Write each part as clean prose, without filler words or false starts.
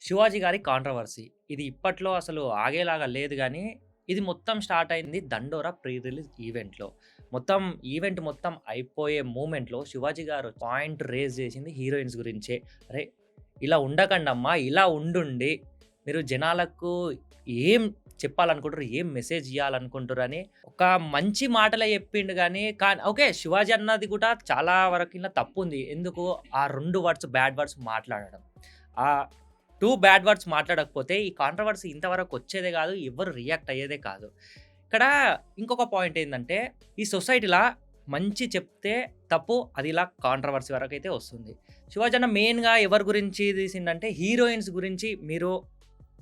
'శివాజీ' గారి కాంట్రోవర్సీ. ఇది ఇప్పట్లో అసలు ఆగేలాగా లేదు గానీ, ఇది మొత్తం స్టార్ట్ అయింది 'దండోర' ప్రీ రిలీజ్ ఈవెంట్‌లో. మొత్తం ఈవెంట్ మొత్తం అయిపోయే మూమెంట్‌లో 'శివాజీ' గారు పాయింట్ రేజ్ చేసింది హీరోయిన్స్ గురించే. "అరే! ఇలా ఉండకండమ్మా, ఇలా ఉండుండి మీరు జనాలకు ఏం చెప్పాలనుకుంటుర్రు, ఏం మెసేజ్ ఇయ్యాలనుకుంటుర్రని" ఒక మంచి మాటలే చెప్పిండు గానీ, ఓకే. 'శివాజీ' అన్నది కూడా చాలా వరకిలా తప్పుంది. ఎందుకు ఆ 2 వర్డ్స్ బ్యాడ్ వర్డ్స్ మాట్లాడడం. ఆ 2 బ్యాడ్ వర్డ్స్ మాట్లాడకపోతే ఈ కాంట్రోవర్సీ ఇంతవరకు వచ్చేదే గాదు. ఎవ్వరు రియాక్ట్ అయ్యేదే కాదు. ఇక్కడ ఇంకొక పాయింట్ ఏందంటే, ఈ సొసైటీ‌ల మంచి చెప్తే తప్పు. అది ఇలా కాంట్రోవర్సీ వరకైతే వస్తుంది. 'శివాజీ' అన్న మెయిన్‌గా ఎవరి గురించి తీసిండంటే, హీరోయిన్స్ గురించి మీరు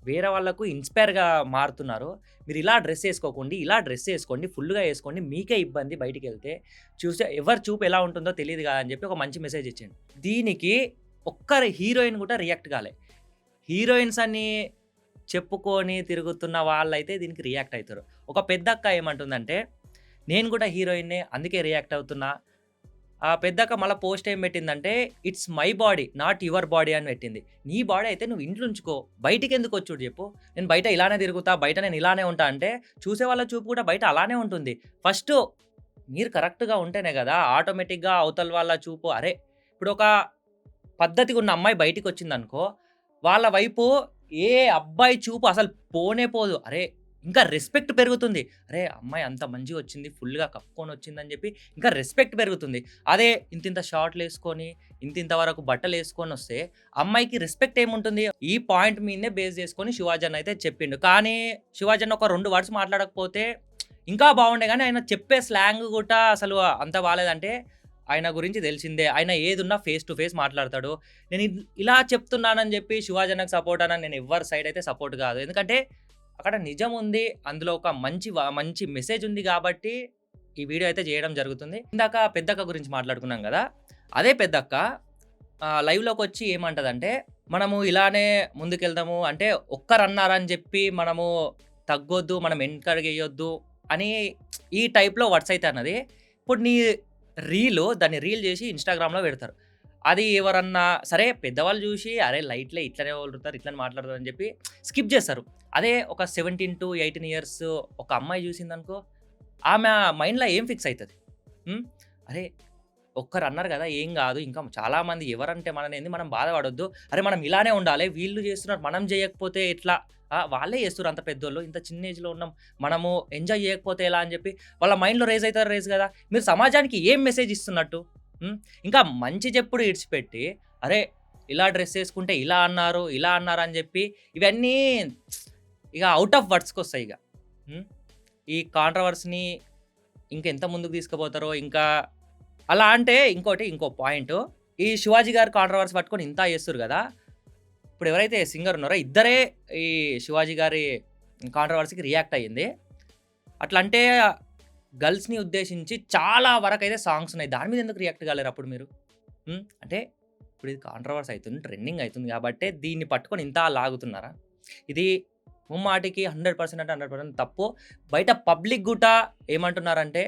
వేరే వాళ్ళకు ఇన్‌స్పైర్‌గా మారుతున్నారు. మీరు ఇలా డ్రెస్ ఏసుకోకండి, ఇలా డ్రెస్ ఏసుకోండి, ఫుల్‌గా ఏసుకోండి. మీకే ఇబ్బంది బయటికెళ్తే. చూస్తే ఎవరి చూపు ఎలా ఉంటుందో తెలీదు గదా! అని చెప్పి ఒక మంచి మెసేజ్ ఇచ్చిండు. దీనికి ఒక్కరి హీరోయిన్ కూడా రియాక్ట్ కాలే. హీరోయిన్స్ అని చెప్పుకొని తిరుగుతున్న వాళ్ళైతే దీనికి రియాక్ట్ అయితారు. ఒక పెద్దక్క ఏమంటుందంటే, "నేను కూడా హీరోయిన్నే అందుకే రియాక్ట్ అవుతున్నా." ఆ పెద్దక్క మళ్ళా పోస్ట్ ఏం పెట్టిందంటే, "it's my body not your body" అని పెట్టింది. నీ బాడీ అయితే నువ్వు ఇంట్లో ఉంచుకో. బయటికెందుకొచ్చుడు చెప్పు? నేను బయట ఇలానే తిరుగుతా, బయట నేను ఇలానే ఉంటా అంటే, చూసేవాళ్ళ చూపు కూడా బయట అలానే ఉంటుంది. ఫస్టు మీరు కరెక్ట్‌గా ఉంటేనే గదా! ఆటోమేటిక్‌గా అవతల వాళ్ళ చూపు అరే! ఇప్పుడొక పద్ధతిగా ఉన్న అమ్మాయి బయటికొచ్చిందనుకో, వాళ్ళ వైపు ఏ అబ్బాయి చూపు అసలు పోనే పోదు. అరే! ఇంకా రెస్పెక్ట్ పెరుగుతుంది. అరే! అమ్మాయి అంత మంచిగొచ్చింది, ఫుల్‌గా కప్పుకొనొచ్చిందని జెప్పి ఇంకా రెస్పెక్ట్ పెరుగుతుంది. అదే ఇంతింత షార్ట్‌లేసుకొని, ఇంతింత వరకు బట్టలేసుకొనొస్తే అమ్మాయికి రెస్పెక్ట్ ఏముంటుంది? ఈ పాయింట్ మీదనే బేస్ జేసుకొని 'శివాజీ' అన్న అయితే చెప్పిండు. కానీ 'శివాజీ' అన్న ఒక 2 వర్డ్స్ మాట్లాడకపోతే ఇంకా బాగుండే గానీ, ఆయన చెప్పే స్లాంగ్ గూడా అసలు అంత బాలేదంటే ఆయన గురించి తెలిసిందే. ఆయన ఏదున్నా ఫేస్ టు ఫేస్ మాట్లాడతాడు. నేను ఇలా చెప్తున్నానని జెప్పి 'శివాజీ' అన్నకి సపోర్ట్ అని నేను ఎవ్వరి సైడ్ అయితే సపోర్ట్ గాదు. ఎందుకంటే అక్కడ నిజం ఉంది. అందులో ఒక మంచి మెసేజ్ ఉంది గాబట్టి ఈ వీడియో అయితే జేయడం జరుగుతుంది. ఇందాక పెద్దక్క గురించి మాట్లాడుకున్నాం గదా! అదే పెద్దక్క లైవ్‌లోకొచ్చి ఏమంటదంటే, మనము ఇలానే ముందుకెళ్దాము అంటే ఒక్కరన్నారని జెప్పి మనము తగ్గొద్దు, మనం వెనకడుగేయొద్దు అని ఈ టైప్‌లో వర్డ్స్ అయితే అన్నది. ఇప్పుడు దాన్ని రీల్ జేసి ఇన్‌స్టాగ్రామ్‌లో పెడతారు. అది ఎవరన్నా సరే పెద్దవాళ్ళు జూసి అరే! లైట్‌లే ఇట్లనే ఒర్రుతారు, ఇట్లనే మాట్లాడతారు అని జెప్పి స్కిప్ జేస్తారు. అదే ఒక 17-18 ఇయర్స్ ఒక అమ్మాయి జూసిందనుకో, ఆమె మైండ్‌లో ఏం ఫిక్స్ అయితది? హ్మ్. అరే! ఒక్కరన్నారు గదా! ఏం గాదు. ఇంకా చాలా మంది ఎవరంటే మననేంది మనం బాధపడొద్దు. అరే! మనం ఇలానే ఉండాలే. వీళ్ళు జేస్తున్నారు మనం జేయకపోతే ఎట్లా? వాళ్ళే జేస్తుర్రు అంత పెద్దోళ్ళు. ఇంత చిన్న ఏజ్‌లో ఉన్నాం. మనము ఎంజాయ్ జేయకపోతే ఎలా అని జెప్పి వాళ్ళ మైండ్‌లో రేజ్ గదా! మీరు సమాజానికి ఏం మెసేజ్ ఇస్తున్నట్టు? హ్మ్. ఇంకా మంచి చెప్పుడు ఇడిచిపెట్టి, అరే! ఇలా డ్రెస్ ఏసుకుంటే ఇలా అన్నారు, ఇలా అన్నారు అని జెప్పి ఇవన్నీ ఇగ ఔట్ ఆఫ్ వర్డ్స్‌కొస్తాయిగ. హ్మ్. ఈ కాంట్రోవర్సీని ఇంకెంత ముందుకు తీసుకుపోతారో ఇంకా అలా అంటే ఇంకో పాయింటు. ఈ 'శివాజీ' గారి కాంట్రోవర్సీ పట్టుకొని ఇంత చేస్తుర్రు గదా! ఇప్పుడు ఎవరైతే సింగర్ ఉన్నారో ఇద్దరే ఈ 'శివాజీ' గారి కాంట్రోవర్సీకి రియాక్ట్ అయ్యింది. అట్లంటే గర్ల్స్‌ని ఉద్దేశించి చాలా వరకైతే సాంగ్స్ ఉన్నాయి. దాని మీద ఎందుకు రియాక్ట్ కాలేరు అప్పుడు మీరు? అంటే ఇప్పుడు ఇది కాంట్రోవర్సీ అయితుంది. ట్రెండింగ్ అయితుంది గాబట్టే దీన్ని పట్టుకొని ఇంత లాగుతున్నారా? ఇది ముమ్మాటికి 100% అంటే 100% తప్పు. బయట పబ్లిక్ గుటా ఏమంటున్నారంటే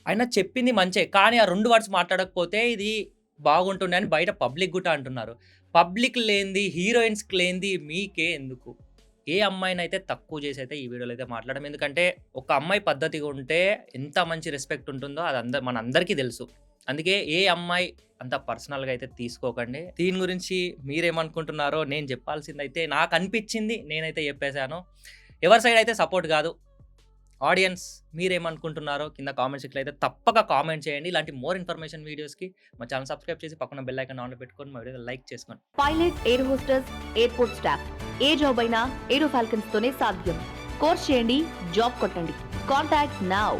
ఆయన చెప్పింది మంచే. కానీ ఆ 2 వర్డ్స్ మాట్లాడకపోతే ఇది బాగుంటుండే అని బయట పబ్లిక్ గుటా అంటున్నారు. పబ్లిక్ లేనిది, హీరోయిన్స్‌కి లేనిది మీకే ఎందుకు? ఏ అమ్మాయినైతే తక్కువ చేసైతే ఈ వీడియోలో అయితే మాట్లాడము. ఎందుకంటే ఒక అమ్మాయి పద్ధతిగా ఉంటే ఎంత మంచి రెస్పెక్ట్ ఉంటుందో అది మనందరికీ తెలుసు. అందుకే ఏ అమ్మాయి అంత పర్సనల్‌గా అయితే తీసుకోకండి. దీని గురించి మీరేమనుకుంటున్నారో నేను చెప్పాల్సిందైతే నాకనిపించింది నేనైతే చెప్పేసాను. ఎవరి సైడ్ అయితే సపోర్ట్ కాదు. ఆడియన్స్ మీరేమనుకుంటున్నారో కింద కామెంట్ సెక్షన్‌లో అయితే తప్పక కామెంట్ చేయండి. ఇలాంటి మోర్ ఇన్ఫర్మేషన్ వీడియోస్‌కి మా ఛానెల్ సబ్స్క్రైబ్ చేసి పక్కన బెల్ ఐకాన్ ఆన్‌లో పెట్టుకొని మా వీడియోని లైక్ చేసుకోండి. Pilot, air hostess, airport staff ఏ జాబ్ అయినా ఏరో ఫాల్కన్స్ తోనే సాధ్యం. కోర్స్ చేయండి, జాబ్ కొట్టండి. Contact now.